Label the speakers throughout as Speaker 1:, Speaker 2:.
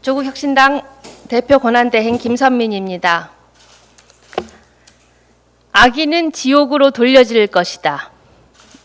Speaker 1: 조국혁신당 대표 권한대행 김선민입니다. 악인은 지옥으로 돌려질 것이다.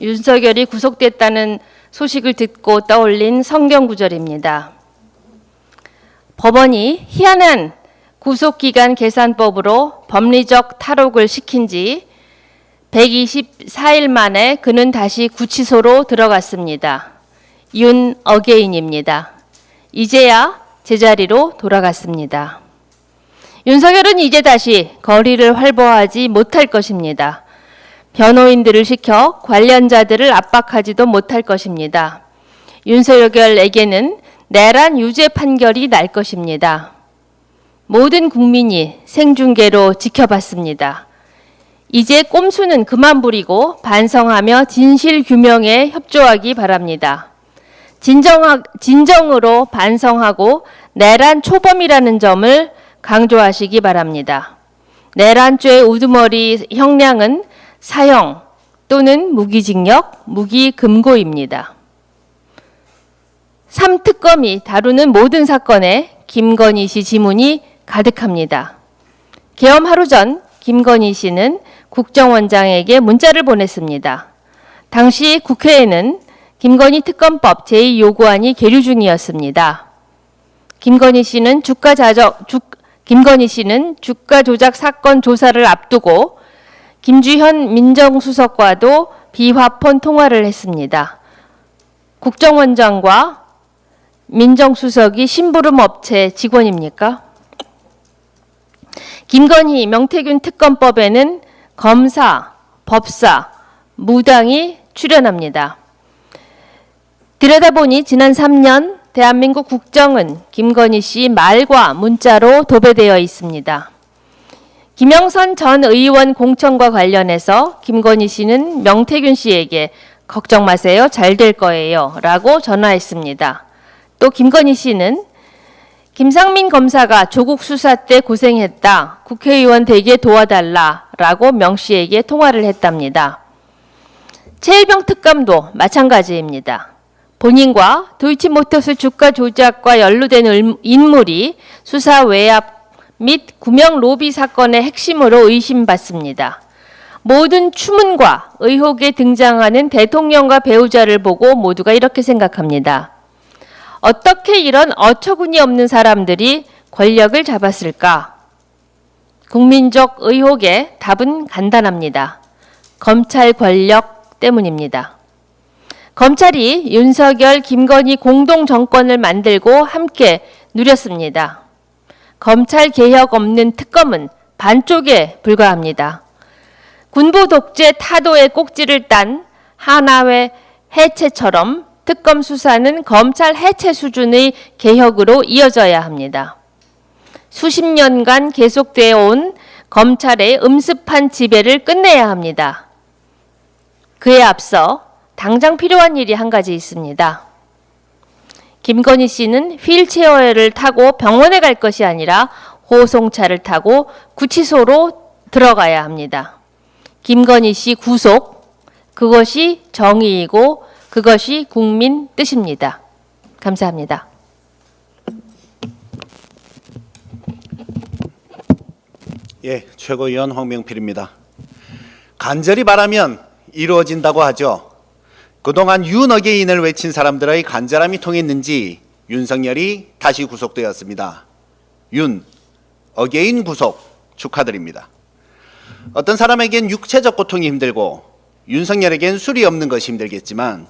Speaker 1: 윤석열이 구속됐다는 소식을 듣고 떠올린 성경구절입니다. 법원이 희한한 구속기간 계산법으로 법리적 탈옥을 시킨 지 124일 만에 그는 다시 구치소로 들어갔습니다. 윤 어게인입니다. 이제야 제자리로 돌아갔습니다. 윤석열은 이제 다시 거리를 활보하지 못할 것입니다. 변호인들을 시켜 관련자들을 압박하지도 못할 것입니다. 윤석열에게는 내란 유죄 판결이 날 것입니다. 모든 국민이 생중계로 지켜봤습니다. 이제 꼼수는 그만 부리고 반성하며 진실 규명에 협조하기 바랍니다. 진정으로 반성하고 내란 초범이라는 점을 강조하시기 바랍니다. 내란죄 우두머리 형량은 사형 또는 무기징역, 무기금고입니다. 3특검이 다루는 모든 사건에 김건희 씨 지문이 가득합니다. 계엄 하루 전 김건희 씨는 국정원장에게 문자를 보냈습니다. 당시 국회에는 김건희 특검법 제2요구안이 계류 중이었습니다. 김건희 씨는 주가 조작 사건 조사를 앞두고 김주현 민정수석과도 비화폰 통화를 했습니다. 국정원장과 민정수석이 심부름 업체 직원입니까? 김건희, 명태균 특검법에는 검사, 법사, 무당이 출연합니다. 들여다보니 지난 3년 대한민국 국정은 김건희 씨 말과 문자로 도배되어 있습니다. 김영선 전 의원 공천과 관련해서 김건희 씨는 명태균 씨에게 걱정 마세요. 잘 될 거예요. 라고 전화했습니다. 또 김건희 씨는 김상민 검사가 조국 수사 때 고생했다. 국회의원 되게 도와달라. 라고 명 씨에게 통화를 했답니다. 최일병 특감도 마찬가지입니다. 본인과 도이치모터스 주가 조작과 연루된 인물이 수사 외압 및 구명 로비 사건의 핵심으로 의심받습니다. 모든 추문과 의혹에 등장하는 대통령과 배우자를 보고 모두가 이렇게 생각합니다. 어떻게 이런 어처구니 없는 사람들이 권력을 잡았을까? 국민적 의혹의 답은 간단합니다. 검찰 권력 때문입니다. 검찰이 윤석열, 김건희 공동 정권을 만들고 함께 누렸습니다. 검찰 개혁 없는 특검은 반쪽에 불과합니다. 군부 독재 타도의 꼭지를 딴 하나회 해체처럼 특검 수사는 검찰 해체 수준의 개혁으로 이어져야 합니다. 수십 년간 계속되어 온 검찰의 음습한 지배를 끝내야 합니다. 그에 앞서 당장 필요한 일이 한 가지 있습니다. 김건희 씨는 휠체어를 타고 병원에 갈 것이 아니라 호송차를 타고 구치소로 들어가야 합니다. 김건희 씨 구속, 그것이 정의이고 그것이 국민 뜻입니다. 감사합니다.
Speaker 2: 예, 최고위원 황명필입니다. 간절히 바라면 이루어진다고 하죠. 그동안 윤 어게인을 외친 사람들의 간절함이 통했는지 윤석열이 다시 구속되었습니다. 윤 어게인 구속 축하드립니다. 어떤 사람에겐 육체적 고통이 힘들고 윤석열에겐 술이 없는 것이 힘들겠지만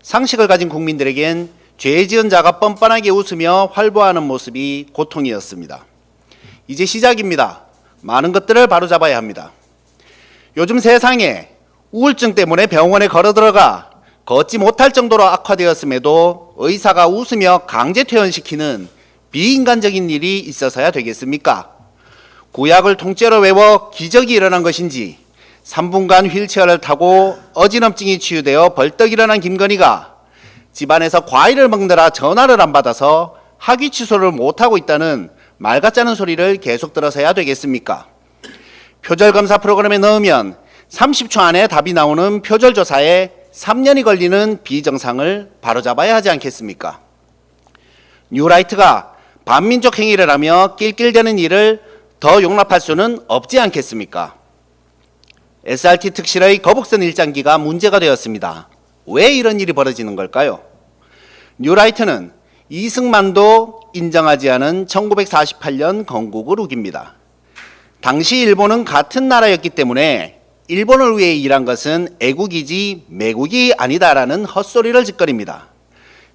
Speaker 2: 상식을 가진 국민들에겐 죄 지은 자가 뻔뻔하게 웃으며 활보하는 모습이 고통이었습니다. 이제 시작입니다. 많은 것들을 바로잡아야 합니다. 요즘 세상에 우울증 때문에 병원에 걸어 들어가 걷지 못할 정도로 악화되었음에도 의사가 웃으며 강제 퇴원시키는 비인간적인 일이 있어서야 되겠습니까? 구약을 통째로 외워 기적이 일어난 것인지 3분간 휠체어를 타고 어지럼증이 치유되어 벌떡 일어난 김건희가 집안에서 과일을 먹느라 전화를 안 받아서 학위 취소를 못하고 있다는 말 같지 않은 소리를 계속 들어서야 되겠습니까? 표절검사 프로그램에 넣으면 30초 안에 답이 나오는 표절조사에 3년이 걸리는 비정상을 바로잡아야 하지 않겠습니까? 뉴라이트가 반민족 행위를 하며 낄낄대는 일을 더 용납할 수는 없지 않겠습니까? SRT 특실의 거북선 일장기가 문제가 되었습니다. 왜 이런 일이 벌어지는 걸까요? 뉴라이트는 이승만도 인정하지 않은 1948년 건국을 우깁니다. 당시 일본은 같은 나라였기 때문에 일본을 위해 일한 것은 애국이지 매국이 아니다라는 헛소리를 짓거립니다.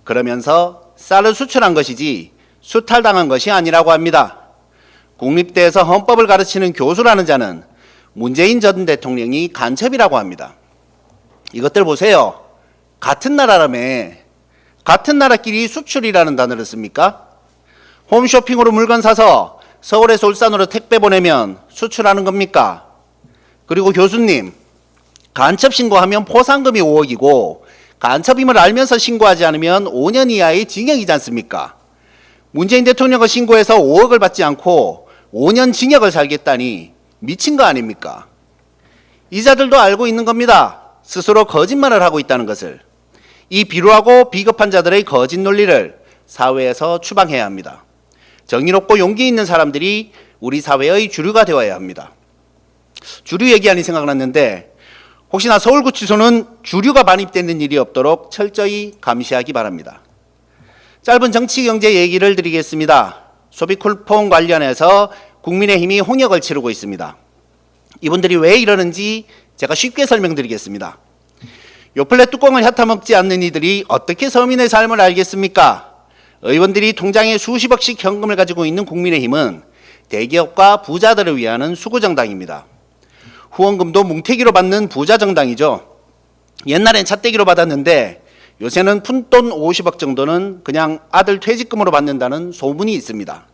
Speaker 2: 그러면서 쌀을 수출한 것이지 수탈당한 것이 아니라고 합니다. 국립대에서 헌법을 가르치는 교수라는 자는 문재인 전 대통령이 간첩이라고 합니다. 이것들 보세요. 같은 나라라며 같은 나라끼리 수출이라는 단어를 씁니까? 홈쇼핑으로 물건 사서 서울에서 울산으로 택배 보내면 수출하는 겁니까? 그리고 교수님, 간첩 신고하면 포상금이 5억이고 간첩임을 알면서 신고하지 않으면 5년 이하의 징역이지 않습니까? 문재인 대통령을 신고해서 5억을 받지 않고 5년 징역을 살겠다니 미친 거 아닙니까? 이자들도 알고 있는 겁니다. 스스로 거짓말을 하고 있다는 것을. 이 비루하고 비겁한 자들의 거짓 논리를 사회에서 추방해야 합니다. 정의롭고 용기 있는 사람들이 우리 사회의 주류가 되어야 합니다. 주류 얘기하니 생각났는데 혹시나 서울구치소는 주류가 반입되는 일이 없도록 철저히 감시하기 바랍니다. 짧은 정치 경제 얘기를 드리겠습니다. 소비 쿨폰 관련해서 국민의힘이 홍역을 치르고 있습니다. 이분들이 왜 이러는지 제가 쉽게 설명드리겠습니다. 요플레 뚜껑을 핥아먹지 않는 이들이 어떻게 서민의 삶을 알겠습니까? 의원들이 통장에 수십억씩 현금을 가지고 있는 국민의힘은 대기업과 부자들을 위하는 수구정당입니다. 후원금도 뭉태기로 받는 부자정당이죠. 옛날엔 차떼기로 받았는데 요새는 푼돈 50억 정도는 그냥 아들 퇴직금으로 받는다는 소문이 있습니다.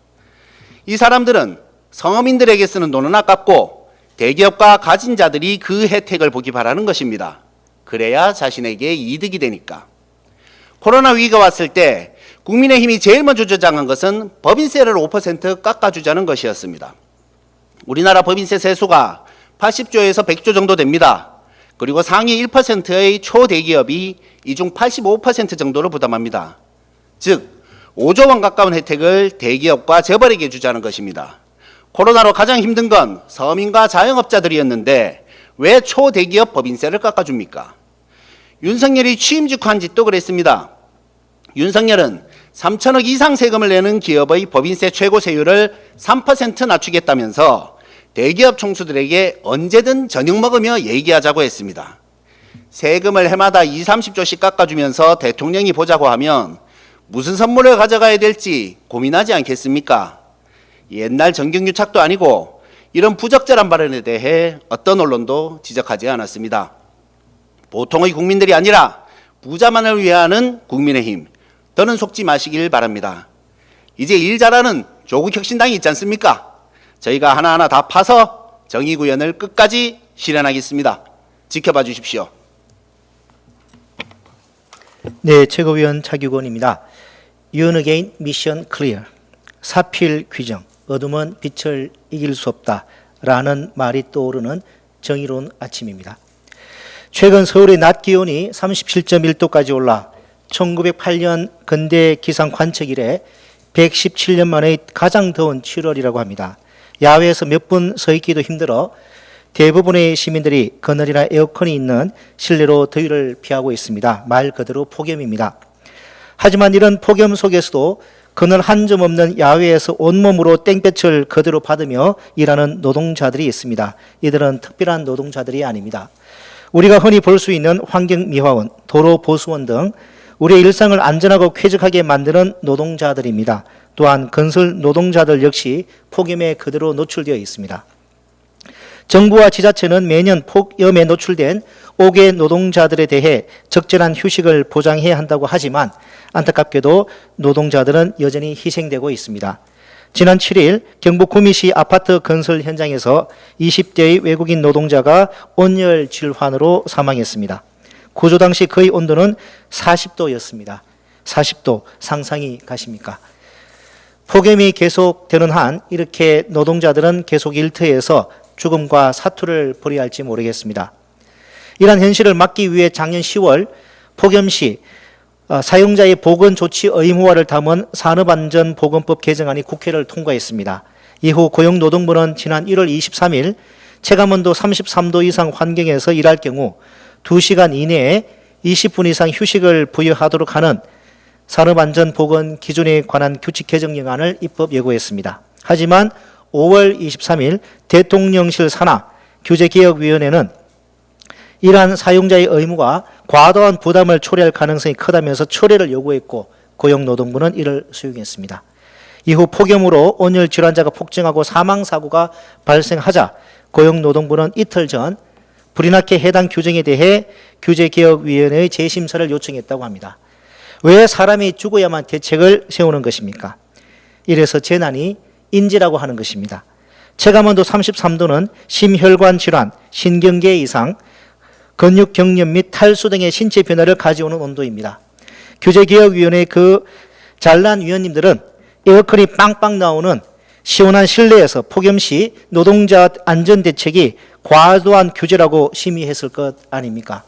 Speaker 2: 이 사람들은 서민들에게 쓰는 돈은 아깝고 대기업과 가진 자들이 그 혜택을 보기 바라는 것입니다. 그래야 자신에게 이득이 되니까. 코로나 위기가 왔을 때 국민의힘이 제일 먼저 주장한 것은 법인세를 5% 깎아주자는 것이었습니다. 우리나라 법인세 세수가 80조에서 100조 정도 됩니다. 그리고 상위 1%의 초대기업이 이 중 85% 정도를 부담합니다. 즉 5조 원 가까운 혜택을 대기업과 재벌에게 주자는 것입니다. 코로나로 가장 힘든 건 서민과 자영업자들이었는데 왜 초대기업 법인세를 깎아줍니까? 윤석열이 취임 직후한 짓도 그랬습니다. 윤석열은 3천억 이상 세금을 내는 기업의 법인세 최고 세율을 3% 낮추겠다면서 대기업 총수들에게 언제든 저녁 먹으며 얘기하자고 했습니다. 세금을 해마다 20, 30조씩 깎아주면서 대통령이 보자고 하면 무슨 선물을 가져가야 될지 고민하지 않겠습니까? 옛날 정경유착도 아니고 이런 부적절한 발언에 대해 어떤 언론도 지적하지 않았습니다. 보통의 국민들이 아니라 부자만을 위하는 국민의힘, 더는 속지 마시길 바랍니다. 이제 일 잘하는 조국혁신당이 있지 않습니까? 저희가 하나하나 다 파서 정의구현을 끝까지 실현하겠습니다. 지켜봐 주십시오.
Speaker 3: 네, 최고위원 차규곤입니다. Yun again, mission clear. 사필 규정, 어둠은 빛을 이길 수 없다 라는 말이 떠오르는 정의로운 아침입니다. 최근 서울의 낮 기온이 37.1도까지 올라 1908년 근대 기상 관측 이래 117년 만에 가장 더운 7월이라고 합니다. 야외에서 몇 분 서 있기도 힘들어 대부분의 시민들이 그늘이나 에어컨이 있는 실내로 더위를 피하고 있습니다. 말 그대로 폭염입니다. 하지만 이런 폭염 속에서도 그늘 한 점 없는 야외에서 온몸으로 땡볕을 그대로 받으며 일하는 노동자들이 있습니다. 이들은 특별한 노동자들이 아닙니다. 우리가 흔히 볼 수 있는 환경미화원, 도로보수원 등 우리의 일상을 안전하고 쾌적하게 만드는 노동자들입니다. 또한 건설 노동자들 역시 폭염에 그대로 노출되어 있습니다. 정부와 지자체는 매년 폭염에 노출된 5개 노동자들에 대해 적절한 휴식을 보장해야 한다고 하지만 안타깝게도 노동자들은 여전히 희생되고 있습니다. 지난 7일 경북 구미시 아파트 건설 현장에서 20대의 외국인 노동자가 온열 질환으로 사망했습니다. 구조 당시 그의 온도는 40도였습니다. 40도 상상이 가십니까? 폭염이 계속되는 한 이렇게 노동자들은 계속 일터에서 죽음과 사투를 벌여야 할지 모르겠습니다. 이러한 현실을 막기 위해 작년 10월 폭염 시 사용자의 보건 조치 의무화를 담은 산업안전보건법 개정안이 국회를 통과했습니다. 이후 고용노동부는 지난 1월 23일 체감온도 33도 이상 환경에서 일할 경우 2시간 이내에 20분 이상 휴식을 부여하도록 하는 산업안전보건 기준에 관한 규칙 개정령안을 입법 예고했습니다. 하지만 5월 23일 대통령실 산하 규제개혁위원회는 이러한 사용자의 의무가 과도한 부담을 초래할 가능성이 크다면서 철회를 요구했고 고용노동부는 이를 수용했습니다. 이후 폭염으로 온열 질환자가 폭증하고 사망사고가 발생하자 고용노동부는 이틀 전 불이 나게 해당 규정에 대해 규제개혁위원회의 재심사를 요청했다고 합니다. 왜 사람이 죽어야만 대책을 세우는 것입니까? 이래서 재난이 인지라고 하는 것입니다. 체감온도 33도는 심혈관 질환, 신경계 이상, 근육 경련 및 탈수 등의 신체 변화를 가져오는 온도입니다. 규제개혁위원회 그 잘난 위원님들은 에어컨이 빵빵 나오는 시원한 실내에서 폭염 시 노동자 안전대책이 과도한 규제라고 심의했을 것 아닙니까?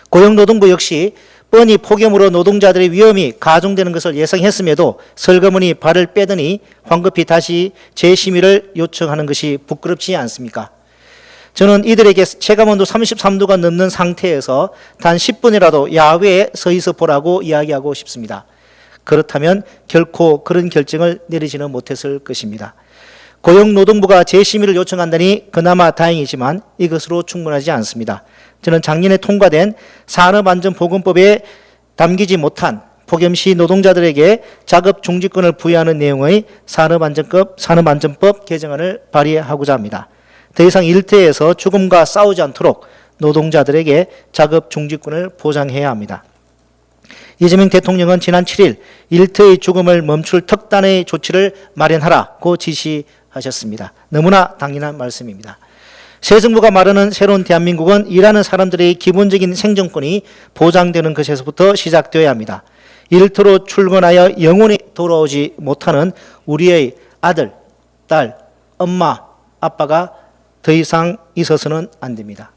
Speaker 3: 고용노동부 역시 뻔히 폭염으로 노동자들의 위험이 가중되는 것을 예상했음에도 설거머니 발을 빼더니 황급히 다시 재심의를 요청하는 것이 부끄럽지 않습니까? 저는 이들에게 체감온도 33도가 넘는 상태에서 단 10분이라도 야외에 서 있어 보라고 이야기하고 싶습니다. 그렇다면 결코 그런 결정을 내리지는 못했을 것입니다. 고용노동부가 재심의를 요청한다니 그나마 다행이지만 이것으로 충분하지 않습니다. 저는 작년에 통과된 산업안전보건법에 담기지 못한 폭염시 노동자들에게 작업 중지권을 부여하는 내용의 산업안전법 개정안을 발의하고자 합니다. 더 이상 일터에서 죽음과 싸우지 않도록 노동자들에게 작업 중지권을 보장해야 합니다. 이재명 대통령은 지난 7일 일터의 죽음을 멈출 특단의 조치를 마련하라고 지시하셨습니다. 너무나 당연한 말씀입니다. 새 정부가 말하는 새로운 대한민국은 일하는 사람들의 기본적인 생존권이 보장되는 것에서부터 시작되어야 합니다. 일터로 출근하여 영원히 돌아오지 못하는 우리의 아들, 딸, 엄마, 아빠가 더 이상 있어서는 안 됩니다.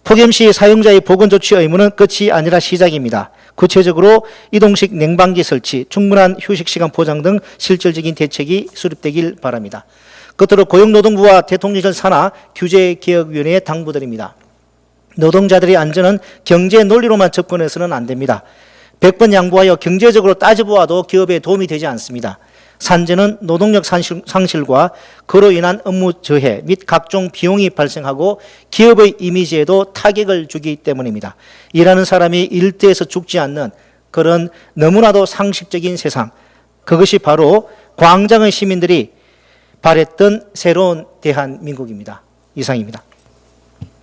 Speaker 3: 폭염 시 사용자의 보건조치 의무는 끝이 아니라 시작입니다. 구체적으로 이동식 냉방기 설치, 충분한 휴식시간 보장 등 실질적인 대책이 수립되길 바랍니다. 끝으로 고용노동부와 대통령실 산하 규제개혁위원회에 당부드립니다. 노동자들의 안전은 경제 논리로만 접근해서는 안 됩니다. 100번 양보하여 경제적으로 따져보아도 기업에 도움이 되지 않습니다. 산재는 노동력 상실과 그로 인한 업무 저해 및 각종 비용이 발생하고 기업의 이미지에도 타격을 주기 때문입니다. 일하는 사람이 일터에서 죽지 않는 그런 너무나도 상식적인 세상, 그것이 바로 광장의 시민들이 바랬던 새로운 대한민국입니다. 이상입니다.